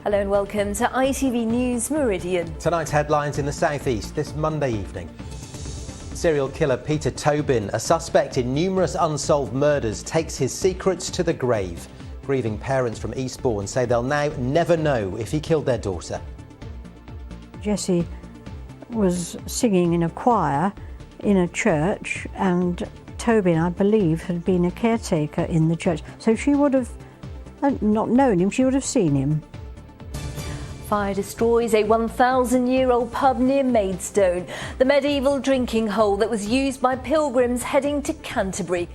Hello and welcome to ITV News Meridian. Tonight's headlines in the southeast this Monday evening. Serial killer Peter Tobin, a suspect in numerous unsolved murders, takes his secrets to the grave. Grieving parents from Eastbourne say they'll now never know if he killed their daughter. Jessie was singing in a choir in a church, and Tobin, I believe, had been a caretaker in the church. So she would have not known him, she would have seen him. Fire destroys a 1,000-year-old pub near Maidstone, the medieval drinking hole that was used by pilgrims heading to Canterbury.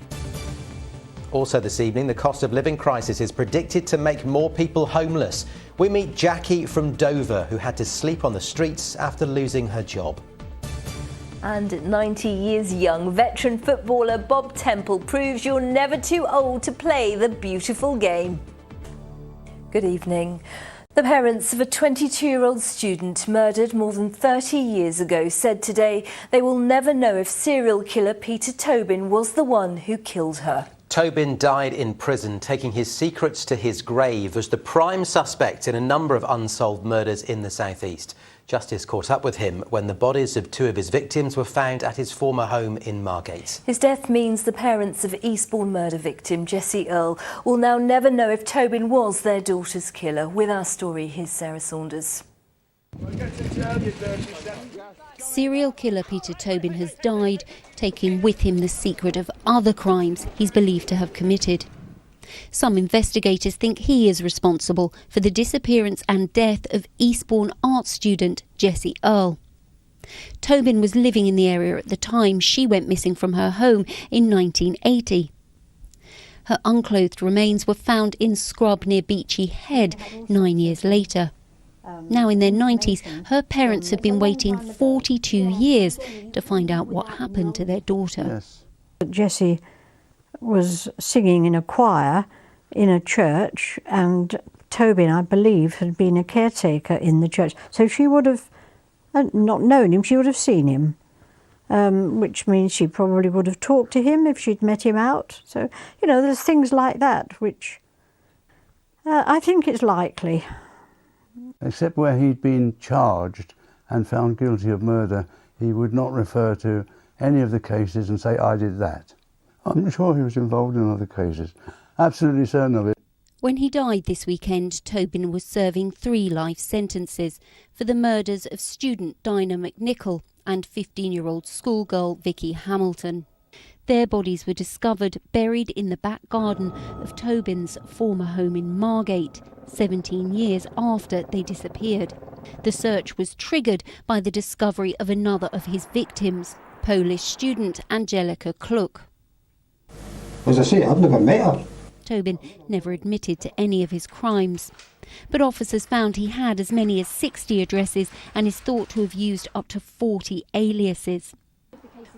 Also this evening, the cost of living crisis is predicted to make more people homeless. We meet Jackie from Dover, who had to sleep on the streets after losing her job. And at 90 years young, veteran footballer Bob Temple proves you're never too old to play the beautiful game. Good evening. The parents of a 22-year-old student murdered more than 30 years ago said today they will never know if serial killer Peter Tobin was the one who killed her. Tobin died in prison, taking his secrets to his grave as the prime suspect in a number of unsolved murders in the southeast. Justice caught up with him when the bodies of two of his victims were found at his former home in Margate. His death means the parents of Eastbourne murder victim Jessie Earle will now never know if Tobin was their daughter's killer. With our story, here's Sarah Saunders. Serial killer Peter Tobin has died, taking with him the secret of other crimes he's believed to have committed. Some investigators think he is responsible for the disappearance and death of Eastbourne art student Jessie Earle. Tobin was living in the area at the time she went missing from her home in 1980. Her unclothed remains were found in scrub near Beachy Head 9 years later. Now in their 90s, her parents have been waiting 42 years to find out what happened to their daughter. Yes. Jessie was singing in a choir in a church, and Tobin, I believe, had been a caretaker in the church. So she would have not known him, she would have seen him, which means she probably would have talked to him if she'd met him out. So, you know, there's things like that which I think it's likely. Except where he'd been charged and found guilty of murder, he would not refer to any of the cases and say, I did that. I'm sure he was involved in other cases. Absolutely certain of it. When he died this weekend, Tobin was serving 3 life sentences for the murders of student Dinah McNichol and 15-year-old schoolgirl Vicky Hamilton. Their bodies were discovered buried in the back garden of Tobin's former home in Margate, 17 years after they disappeared. The search was triggered by the discovery of another of his victims, Polish student Angelika Kluk. As I say, I've never met her. Tobin never admitted to any of his crimes. But officers found he had as many as 60 addresses and is thought to have used up to 40 aliases.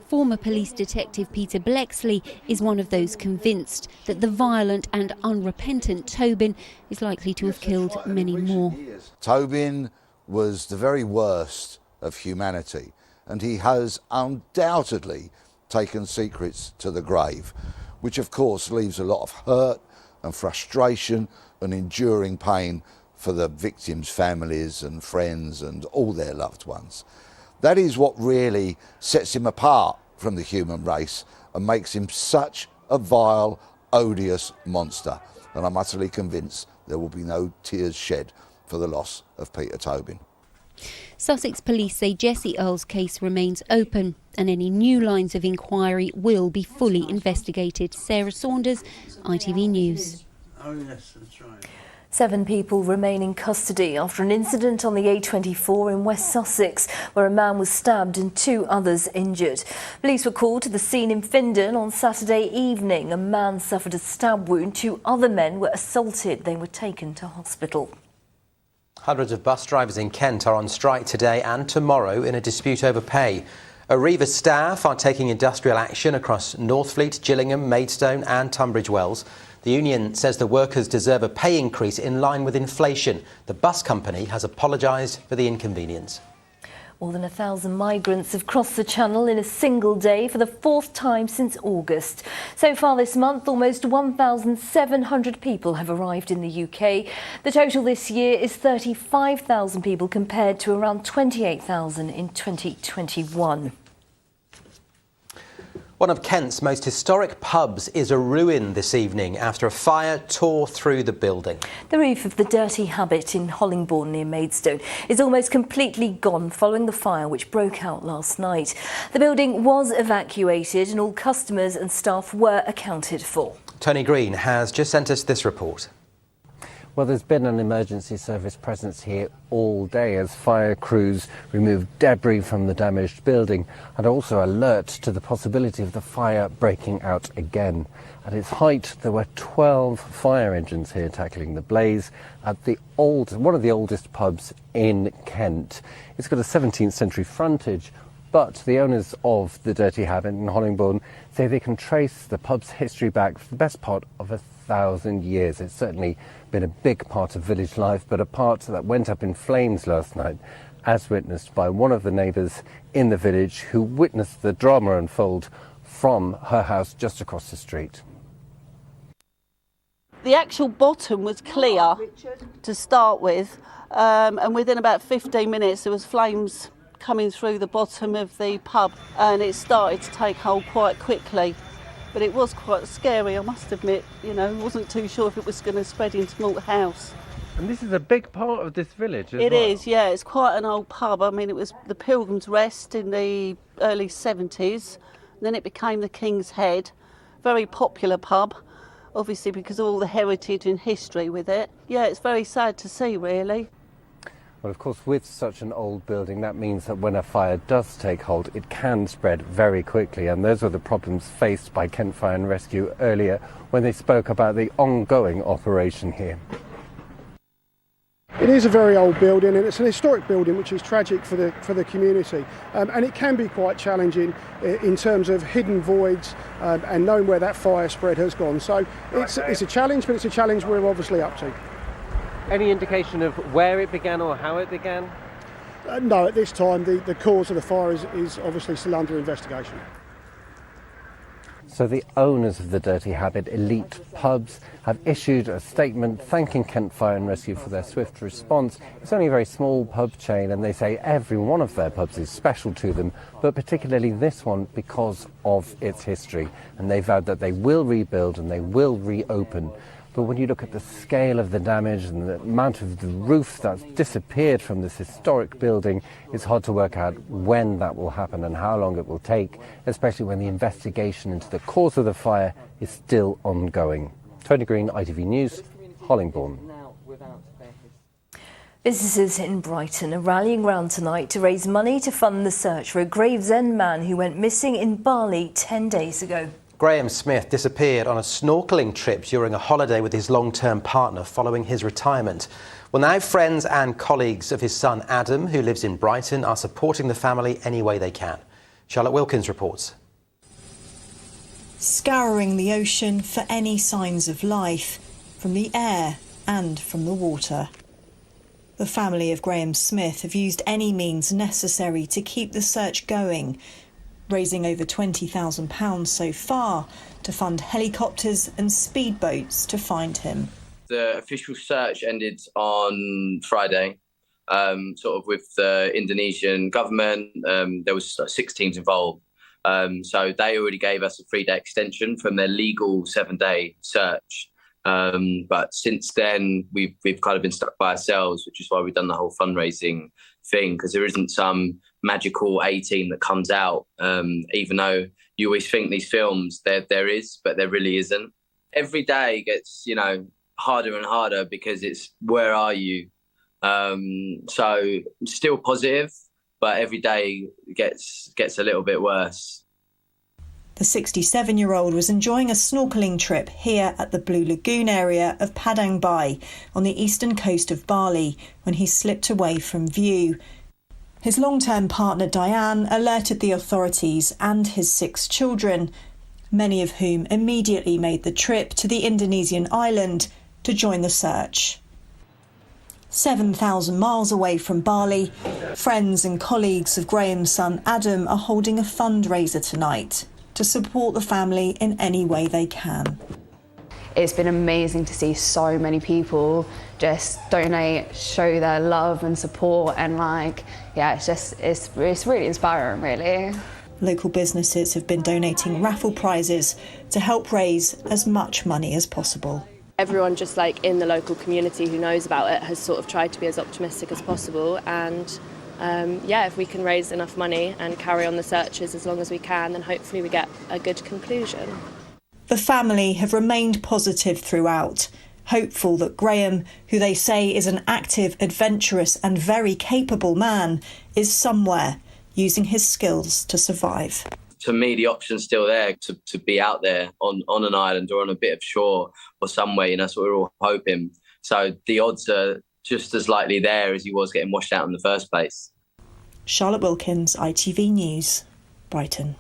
Former police detective Peter Blexley is one of those convinced that the violent and unrepentant Tobin is likely to have killed many more. Tobin was the very worst of humanity, and he has undoubtedly taken secrets to the grave, which of course leaves a lot of hurt and frustration and enduring pain for the victims' families and friends and all their loved ones. That is what really sets him apart from the human race and makes him such a vile, odious monster. And I'm utterly convinced there will be no tears shed for the loss of Peter Tobin. Sussex police say Jessie Earle's case remains open and any new lines of inquiry will be fully investigated. Sarah Saunders, ITV News. Oh yes, that's right. 7 people remain in custody after an incident on the A24 in West Sussex where a man was stabbed and 2 others injured. Police were called to the scene in Findon on Saturday evening. A man suffered a stab wound. 2 other men were assaulted. They were taken to hospital. Hundreds of bus drivers in Kent are on strike today and tomorrow in a dispute over pay. Arriva staff are taking industrial action across Northfleet, Gillingham, Maidstone and Tunbridge Wells. The union says the workers deserve a pay increase in line with inflation. The bus company has apologised for the inconvenience. More than 1,000 migrants have crossed the Channel in a single day for the 4th time since August. So far this month, almost 1,700 people have arrived in the UK. The total this year is 35,000 people compared to around 28,000 in 2021. One of Kent's most historic pubs is a ruin this evening after a fire tore through the building. The roof of the Dirty Habit in Hollingbourne near Maidstone is almost completely gone following the fire which broke out last night. The building was evacuated and all customers and staff were accounted for. Tony Green has just sent us this report. Well, there's been an emergency service presence here all day as fire crews remove debris from the damaged building and also alert to the possibility of the fire breaking out again. At its height, there were 12 fire engines here tackling the blaze at one of the oldest pubs in Kent. It's got a 17th century frontage, but the owners of the Dirty Habit in Hollingbourne say they can trace the pub's history back for the best part of 1,000 years. It's certainly been a big part of village life, but a part that went up in flames last night, as witnessed by one of the neighbours in the village who witnessed the drama unfold from her house just across the street. The actual bottom was clear to start with, and within about 15 minutes there was flames coming through the bottom of the pub, and it started to take hold quite quickly. But it was quite scary, I must admit. You know, wasn't too sure if it was going to spread into Malt House. And this is a big part of this village as well. It is, yeah. It's quite an old pub. I mean, it was the Pilgrim's Rest in the early 70s. Then it became the King's Head. Very popular pub, obviously because of all the heritage and history with it. Yeah, it's very sad to see, really. Well, of course, with such an old building, that means that when a fire does take hold, it can spread very quickly. And those were the problems faced by Kent Fire and Rescue earlier when they spoke about the ongoing operation here. It is a very old building and it's an historic building which is tragic for the community, and it can be quite challenging in terms of hidden voids and knowing where that fire spread has gone. So it's a challenge, but it's a challenge we're obviously up to. Any indication of where it began or how it began? No, at this time the cause of the fire is obviously still under investigation. So the owners of the Dirty Habit Elite Pubs have issued a statement thanking Kent Fire and Rescue for their swift response. It's only a very small pub chain and they say every one of their pubs is special to them, but particularly this one because of its history. And they vowed that they will rebuild and they will reopen. But when you look at the scale of the damage and the amount of the roof that's disappeared from this historic building, it's hard to work out when that will happen and how long it will take, especially when the investigation into the cause of the fire is still ongoing. Tony Green, ITV News, Hollingbourne. Visitors in Brighton are rallying round tonight to raise money to fund the search for a Gravesend man who went missing in Bali 10 days ago. Graham Smith disappeared on a snorkelling trip during a holiday with his long-term partner following his retirement. Well, now friends and colleagues of his son Adam, who lives in Brighton, are supporting the family any way they can. Charlotte Wilkins reports. Scouring the ocean for any signs of life, from the air and from the water. The family of Graham Smith have used any means necessary to keep the search going, raising over £20,000 so far to fund helicopters and speedboats to find him. The official search ended on Friday, sort of with the Indonesian government. There was 6 teams involved. So they already gave us a 3-day extension from their legal 7-day search. But since then, we've kind of been stuck by ourselves, which is why we've done the whole fundraising thing, because there isn't some magical A-team that comes out, even though you always think these films, there is, but there really isn't. Every day gets, harder and harder because it's, where are you? So still positive, but every day gets a little bit worse. The 67-year-old was enjoying a snorkelling trip here at the Blue Lagoon area of Padang Bai on the eastern coast of Bali when he slipped away from view. His long-term partner Diane alerted the authorities and his 6 children, many of whom immediately made the trip to the Indonesian island to join the search. 7,000 miles away from Bali, friends and colleagues of Graham's son Adam are holding a fundraiser tonight to support the family in any way they can. It's been amazing to see so many people just donate, show their love and support, and it's really inspiring, really. Local businesses have been donating raffle prizes to help raise as much money as possible. Everyone just in the local community who knows about it has sort of tried to be as optimistic as possible, and if we can raise enough money and carry on the searches as long as we can, then hopefully we get a good conclusion. The family have remained positive throughout, hopeful that Graham, who they say is an active, adventurous and very capable man, is somewhere using his skills to survive. To me, the option's still there to be out there on an island or on a bit of shore or somewhere, that's what we're all hoping. So the odds are just as likely there as he was getting washed out in the first place. Charlotte Wilkins, ITV News, Brighton.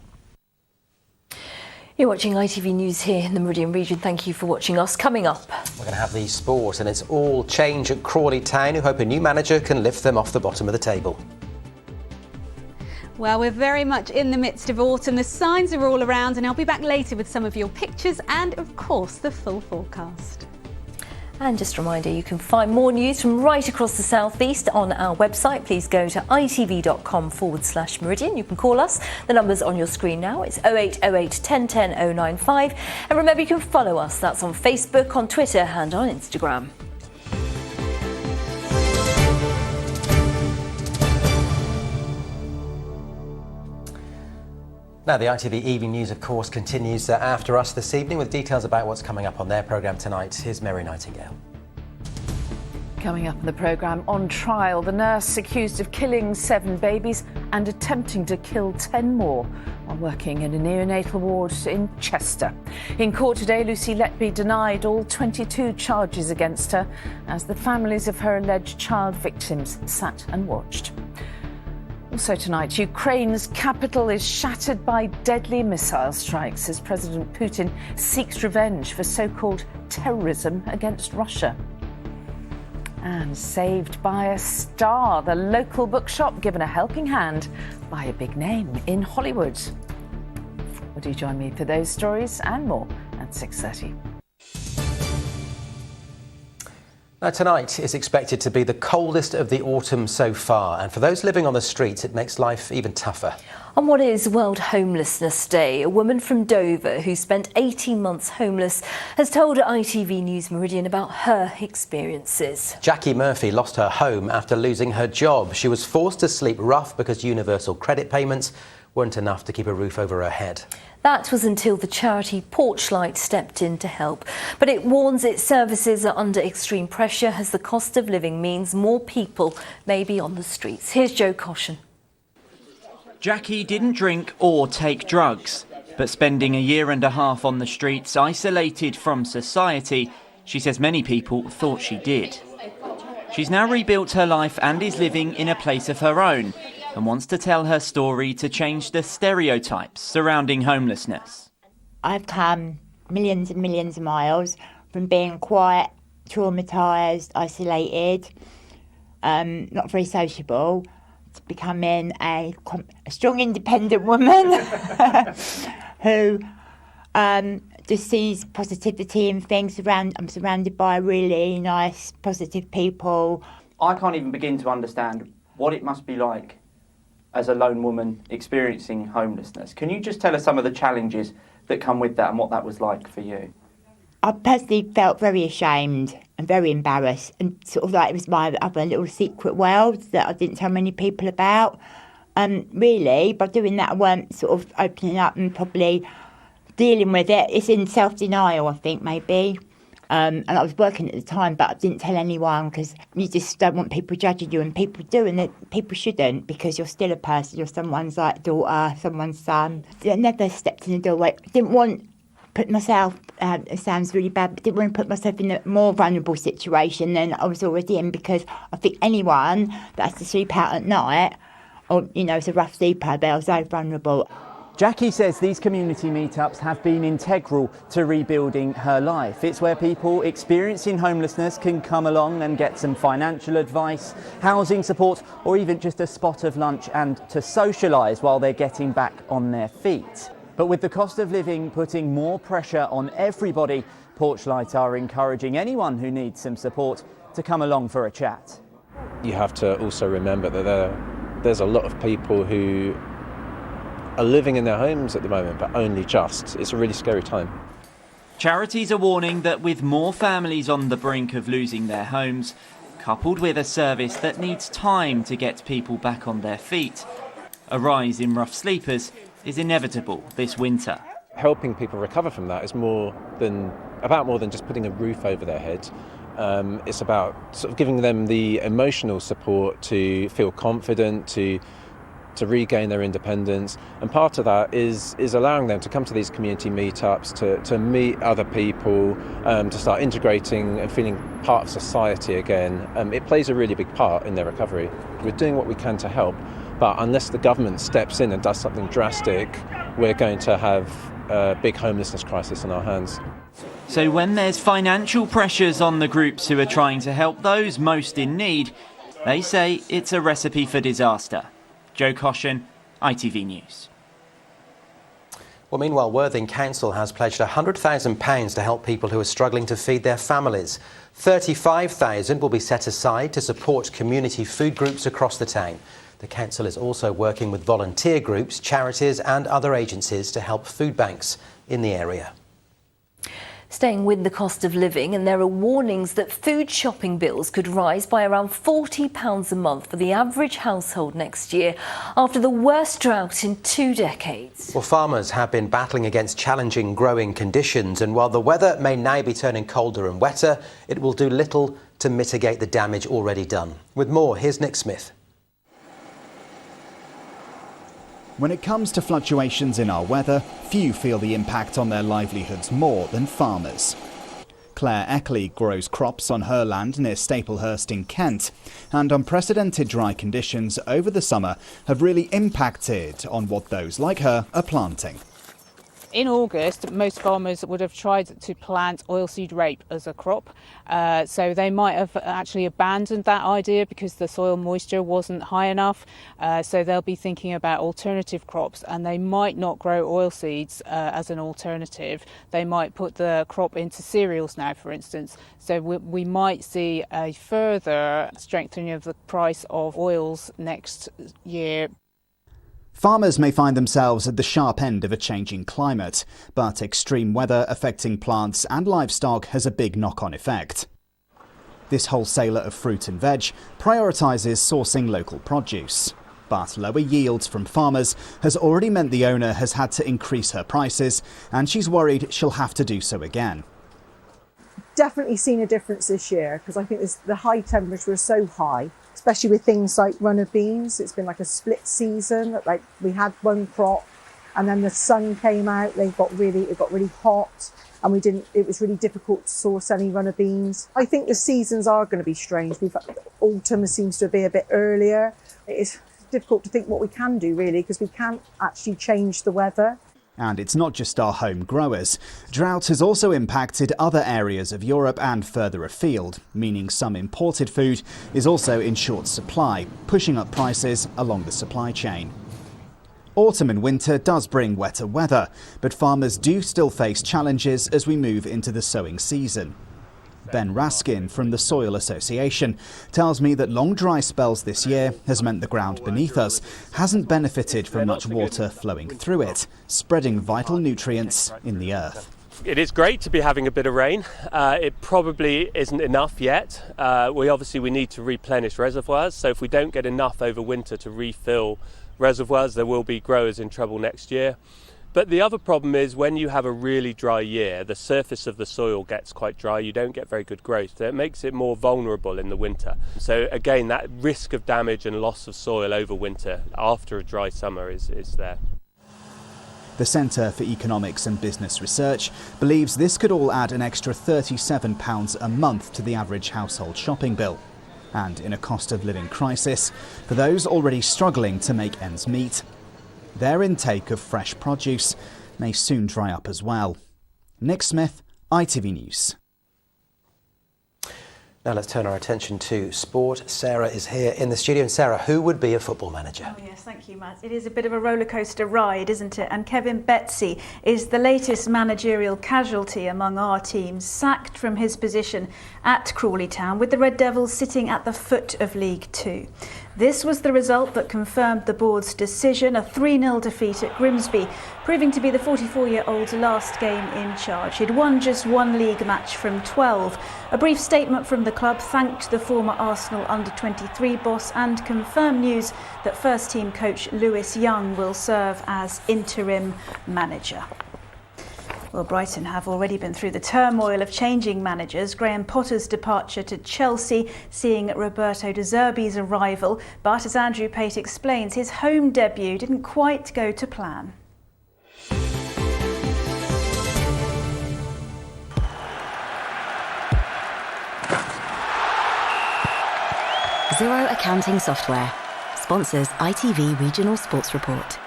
You're watching ITV News here in the Meridian region. Thank you for watching us. Coming up, we're going to have the sport, and it's all change at Crawley Town, who hope a new manager can lift them off the bottom of the table. Well, we're very much in the midst of autumn. The signs are all around, and I'll be back later with some of your pictures and, of course, the full forecast. And just a reminder, you can find more news from right across the southeast on our website. Please go to itv.com/Meridian. You can call us. The number's on your screen now. It's 0808 1010 095. And remember, you can follow us. That's on Facebook, on Twitter and on Instagram. Now, the ITV Evening News, of course, continues after us this evening with details about what's coming up on their programme tonight. Here's Mary Nightingale. Coming up in the programme, on trial, the nurse accused of killing 7 babies and attempting to kill 10 more while working in a neonatal ward in Chester. In court today, Lucy Letby denied all 22 charges against her as the families of her alleged child victims sat and watched. Also tonight, Ukraine's capital is shattered by deadly missile strikes as President Putin seeks revenge for so-called terrorism against Russia. And saved by a star, the local bookshop given a helping hand by a big name in Hollywood. Would you join me for those stories and more at 6:30? Now, tonight is expected to be the coldest of the autumn so far, and for those living on the streets, it makes life even tougher. On what is World Homelessness Day, a woman from Dover who spent 18 months homeless has told ITV News Meridian about her experiences. Jackie Murphy lost her home after losing her job. She was forced to sleep rough because universal credit payments weren't enough to keep a roof over her head. That was until the charity Porchlight stepped in to help. But it warns its services are under extreme pressure as the cost of living means more people may be on the streets. Here's Joe Caution. Jackie didn't drink or take drugs, but spending a year and a half on the streets, isolated from society, she says many people thought she did. She's now rebuilt her life and is living in a place of her own, and wants to tell her story to change the stereotypes surrounding homelessness. I've come millions and millions of miles from being quite traumatised, isolated, not very sociable, to becoming a strong, independent woman who just sees positivity in things. I'm surrounded by really nice, positive people. I can't even begin to understand what it must be like as a lone woman experiencing homelessness. Can you just tell us some of the challenges that come with that and what that was like for you? I personally felt very ashamed and very embarrassed, and sort of like it was my other little secret world that I didn't tell many people about. And really, by doing that, I weren't sort of opening up and probably dealing with it. It's in self-denial, I think, maybe. And I was working at the time, but I didn't tell anyone because you just don't want people judging you, and people do, and people shouldn't, because you're still a person. You're someone's daughter, someone's son. I never stepped in the doorway. Didn't want to put myself, it sounds really bad, but didn't want to put myself in a more vulnerable situation than I was already in, because I think anyone that has to sleep out at night, or, is a rough sleeper, they're so vulnerable. Jackie says these community meetups have been integral to rebuilding her life. It's where people experiencing homelessness can come along and get some financial advice, housing support, or even just a spot of lunch and to socialise while they're getting back on their feet. But with the cost of living putting more pressure on everybody, Porchlight are encouraging anyone who needs some support to come along for a chat. You have to also remember that there's a lot of people who are living in their homes at the moment, but only just. It's a really scary time. Charities are warning that with more families on the brink of losing their homes, coupled with a service that needs time to get people back on their feet, a rise in rough sleepers is inevitable this winter. Helping people recover from that is more than just putting a roof over their head. It's about sort of giving them the emotional support to feel confident, to regain their independence, and part of that is allowing them to come to these community meetups, to meet other people, to start integrating and feeling part of society again. It plays a really big part in their recovery. We're doing what we can to help, but unless the government steps in and does something drastic, we're going to have a big homelessness crisis on our hands. So when there's financial pressures on the groups who are trying to help those most in need, they say it's a recipe for disaster. Joe Caution, ITV News. Well, meanwhile, Worthing Council has pledged £100,000 to help people who are struggling to feed their families. £35,000 will be set aside to support community food groups across the town. The council is also working with volunteer groups, charities and other agencies to help food banks in the area. Staying with the cost of living, and there are warnings that food shopping bills could rise by around £40 a month for the average household next year after the worst drought in 2 decades. Well, farmers have been battling against challenging growing conditions, and while the weather may now be turning colder and wetter, it will do little to mitigate the damage already done. With more, here's Nick Smith. When it comes to fluctuations in our weather, few feel the impact on their livelihoods more than farmers. Claire Eckley grows crops on her land near Staplehurst in Kent, and unprecedented dry conditions over the summer have really impacted on what those like her are planting. In August, most farmers would have tried to plant oilseed rape as a crop, so they might have actually abandoned that idea because the soil moisture wasn't high enough, so they'll be thinking about alternative crops, and they might not grow oilseeds as an alternative. They might put the crop into cereals now, for instance, so we might see a further strengthening of the price of oils next year. Farmers may find themselves at the sharp end of a changing climate, but extreme weather affecting plants and livestock has a big knock-on effect. This wholesaler of fruit and veg prioritises sourcing local produce, but lower yields from farmers has already meant the owner has had to increase her prices, and she's worried she'll have to do so again. Definitely seen a difference this year because I think the high temperature was so high, especially with things like runner beans. It's been like a split season. Like we had one crop, and then the sun came out. It got really hot, and it was really difficult to source any runner beans. I think the seasons are going to be strange. Autumn seems to be a bit earlier. It's difficult to think what we can do really because we can't actually change the weather. And it's not just our home growers. Drought has also impacted other areas of Europe and further afield, meaning some imported food is also in short supply, pushing up prices along the supply chain. Autumn and winter does bring wetter weather, but farmers do still face challenges as we move into the sowing season. Ben Raskin from the Soil Association tells me that long dry spells this year has meant the ground beneath us hasn't benefited from much water flowing through it, spreading vital nutrients in the earth. It is great to be having a bit of rain. It probably isn't enough yet. We need to replenish reservoirs, so if we don't get enough over winter to refill reservoirs, there will be growers in trouble next year. But the other problem is when you have a really dry year, the surface of the soil gets quite dry, you don't get very good growth, so it makes it more vulnerable in the winter. So again, that risk of damage and loss of soil over winter after a dry summer is there. The Centre for Economics and Business Research believes this could all add an extra £37 a month to the average household shopping bill. And in a cost of living crisis, for those already struggling to make ends meet, Their intake of fresh produce may soon dry up as well. Nick Smith, ITV News. Now let's turn our attention to sport. Sarah is here in the studio. And Sarah, who would be a football manager? Oh yes, thank you, Matt. It is a bit of a rollercoaster ride, isn't it? And Kevin Betsy is the latest managerial casualty among our teams, sacked from his position at Crawley Town, with the Red Devils sitting at the foot of League Two. This was the result that confirmed the board's decision, a 3-0 defeat at Grimsby, proving to be the 44-year-old's last game in charge. He'd won just one league match from 12. A brief statement from the club thanked the former Arsenal under-23 boss and confirmed news that first-team coach Lewis Young will serve as interim manager. Well, Brighton have already been through the turmoil of changing managers. Graham Potter's departure to Chelsea, seeing Roberto De Zerbi's arrival. But as Andrew Pate explains, his home debut didn't quite go to plan. Zero Accounting Software sponsors ITV Regional Sports Report.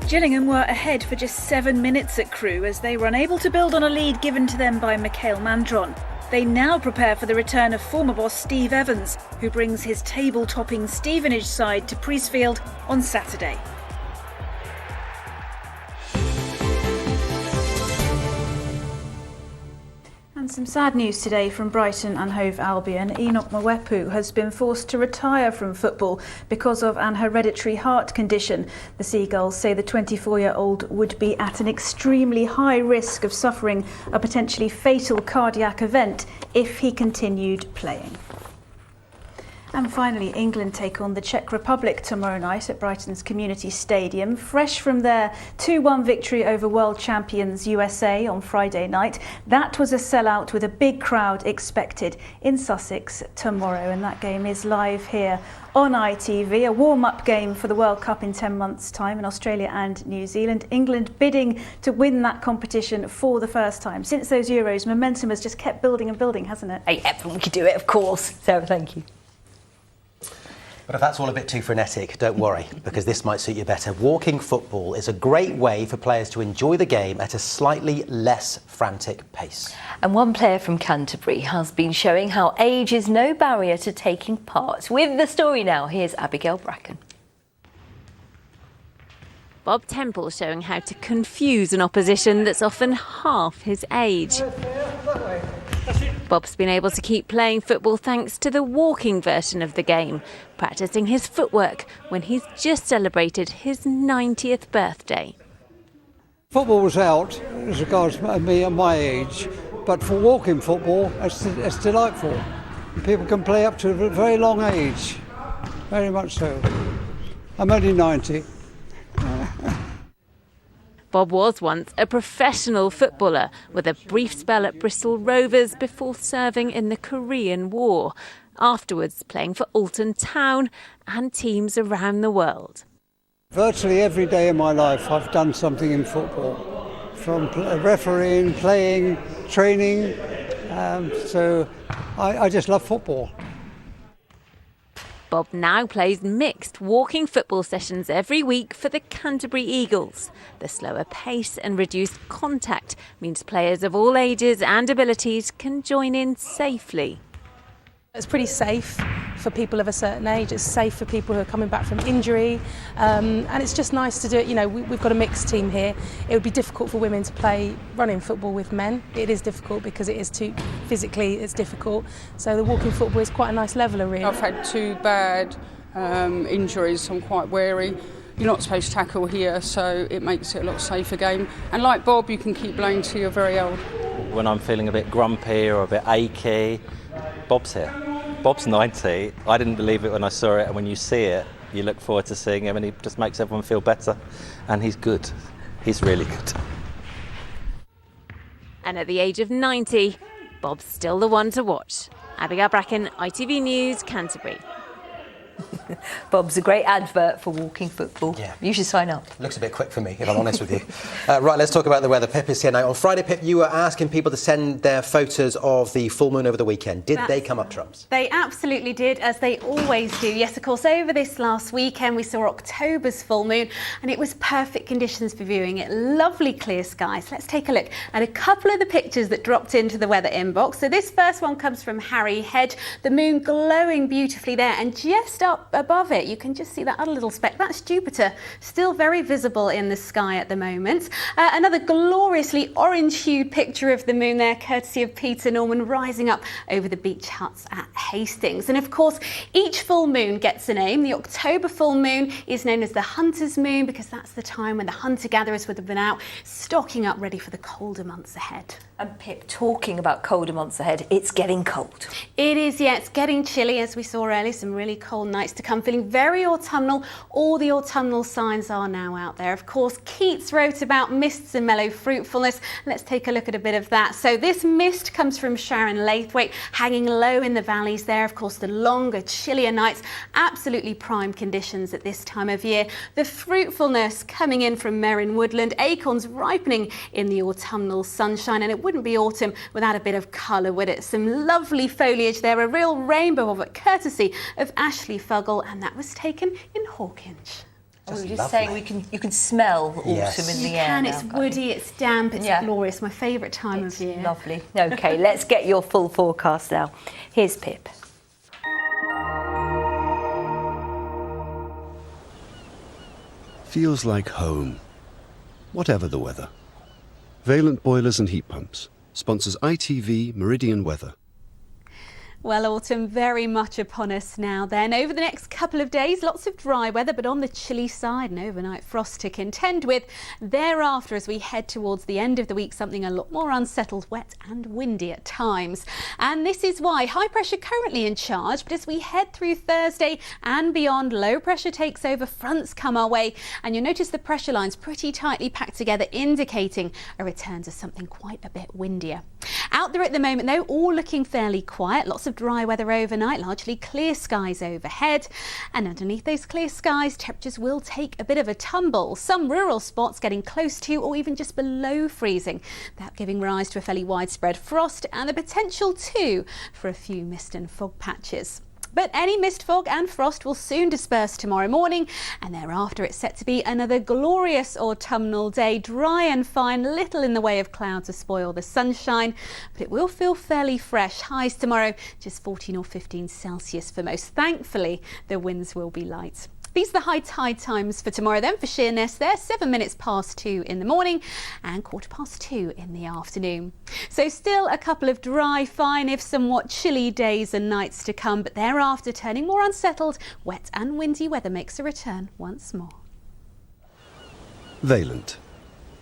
Gillingham were ahead for just 7 minutes at Crewe as they were unable to build on a lead given to them by Mikhail Mandron. They now prepare for the return of former boss Steve Evans, who brings his table-topping Stevenage side to Priestfield on Saturday. And some sad news today from Brighton and Hove Albion. Enoch Mwepu has been forced to retire from football because of an hereditary heart condition. The Seagulls say the 24-year-old would be at an extremely high risk of suffering a potentially fatal cardiac event if he continued playing. And finally, England take on the Czech Republic tomorrow night at Brighton's Community Stadium. Fresh from their 2-1 victory over world champions USA on Friday night. That was a sellout with a big crowd expected in Sussex tomorrow. And that game is live here on ITV. A warm-up game for the World Cup in 10 months' time in Australia and New Zealand. England bidding to win that competition for the first time. Since those Euros, momentum has just kept building and building, hasn't it? Hey, everyone could do it, of course. Sarah, thank you. But if that's all a bit too frenetic, don't worry, because this might suit you better. Walking football is a great way for players to enjoy the game at a slightly less frantic pace. And one player from Canterbury has been showing how age is no barrier to taking part. With the story now, here's Abigail Bracken. Bob Temple showing how to confuse an opposition that's often half his age. Bob's been able to keep playing football thanks to the walking version of the game, practising his footwork when he's just celebrated his 90th birthday. Football was out as regards me and my age, but for walking football, it's delightful. People can play up to a very long age, very much so. I'm only 90. Bob was once a professional footballer with a brief spell at Bristol Rovers before serving in the Korean War, afterwards playing for Alton Town and teams around the world. Virtually every day of my life I've done something in football, from refereeing, playing, training, so I just love football. Bob now plays mixed walking football sessions every week for the Canterbury Eagles. The slower pace and reduced contact means players of all ages and abilities can join in safely. It's pretty safe for people of a certain age. It's safe for people who are coming back from injury, and it's just nice to do it. You know, we've got a mixed team here. It would be difficult for women to play running football with men. It is difficult because it is too physically. It's difficult. So the walking football is quite a nice leveller, really. I've had 2 bad injuries, so I'm quite wary. You're not supposed to tackle here, so it makes it a lot safer game. And like Bob, you can keep playing till you're very old. When I'm feeling a bit grumpy or a bit achy, Bob's here. Bob's 90. I didn't believe it when I saw it, and when you see it, you look forward to seeing him, and he just makes everyone feel better. And he's good. He's really good. And at the age of 90, Bob's still the one to watch. Abigail Bracken, ITV News, Canterbury. Bob's a great advert for walking football. Yeah. You should sign up. Looks a bit quick for me, if I'm honest with you. Right, let's talk about the weather. Pip is here now. On Friday, Pip, you were asking people to send their photos of the full moon over the weekend. Did they come up trumps? They absolutely did, as they always do. Yes, of course, over this last weekend we saw October's full moon, and it was perfect conditions for viewing it. Lovely clear skies. Let's take a look at a couple of the pictures that dropped into the weather inbox. So this first one comes from Harry Hedge. The moon glowing beautifully there, and just up above it you can just see that other little speck. That's Jupiter, still very visible in the sky at the moment. Another gloriously orange-hued picture of the moon there, courtesy of Peter Norman, rising up over the beach huts at Hastings. And of course, each full moon gets a name. The October full moon is known as the hunter's moon, because that's the time when the hunter-gatherers would have been out stocking up ready for the colder months ahead. And Pip, talking about colder months ahead, it's getting cold. It is, yeah, it's getting chilly, as we saw earlier. Some really cold nights to come, feeling very autumnal. All the autumnal signs are now out there. Of course, Keats wrote about mists and mellow fruitfulness. Let's take a look at a bit of that. So this mist comes from Sharon Laithwaite, hanging low in the valleys there. Of course, the longer, chillier nights, absolutely prime conditions at this time of year. The fruitfulness coming in from Merrin Woodland, acorns ripening in the autumnal sunshine, and it wouldn't be autumn without a bit of colour, would it? Some lovely foliage there, a real rainbow of it, courtesy of Ashley Fuggle, and that was taken in Hawkinge. We were just saying you can smell autumn in the air. You can, it's woody, it's damp, it's glorious, my favourite time of year. Lovely. OK, let's get your full forecast now. Here's Pip. Feels like home, whatever the weather. Valent Boilers and Heat Pumps sponsors ITV Meridian Weather. Well, autumn very much upon us now then. Over the next couple of days, lots of dry weather, but on the chilly side, an overnight frost to contend with. Thereafter, as we head towards the end of the week, something a lot more unsettled, wet and windy at times. And this is why high pressure currently in charge, but as we head through Thursday and beyond, low pressure takes over, fronts come our way, and you'll notice the pressure lines pretty tightly packed together, indicating a return to something quite a bit windier. Out there at the moment, though, all looking fairly quiet. Lots of dry weather overnight, largely clear skies overhead. And underneath those clear skies, temperatures will take a bit of a tumble. Some rural spots getting close to or even just below freezing. That giving rise to a fairly widespread frost and the potential too for a few mist and fog patches. But any mist, fog and frost will soon disperse tomorrow morning, and thereafter it's set to be another glorious autumnal day, dry and fine, little in the way of clouds to spoil the sunshine, but it will feel fairly fresh. Highs tomorrow just 14 or 15 Celsius for most. Thankfully, the winds will be light. These are the high tide times for tomorrow then. For Sheerness there, 7 minutes past 2 in the morning and 2:15 in the afternoon. So still a couple of dry, fine, if somewhat chilly days and nights to come, but thereafter turning more unsettled, wet and windy weather makes a return once more. Valent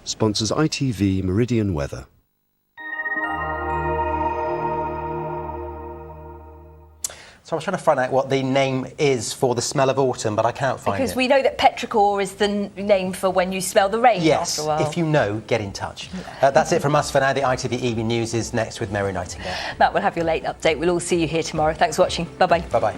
sponsors ITV Meridian Weather. So I was trying to find out what the name is for the smell of autumn, but I can't find it. Because we know that petrichor is the name for when you smell the rain yes, after a while. If you know, get in touch. That's it from us for now. The ITV Evening News is next with Mary Nightingale. Matt will have your late update. We'll all see you here tomorrow. Thanks for watching. Bye-bye. Bye-bye.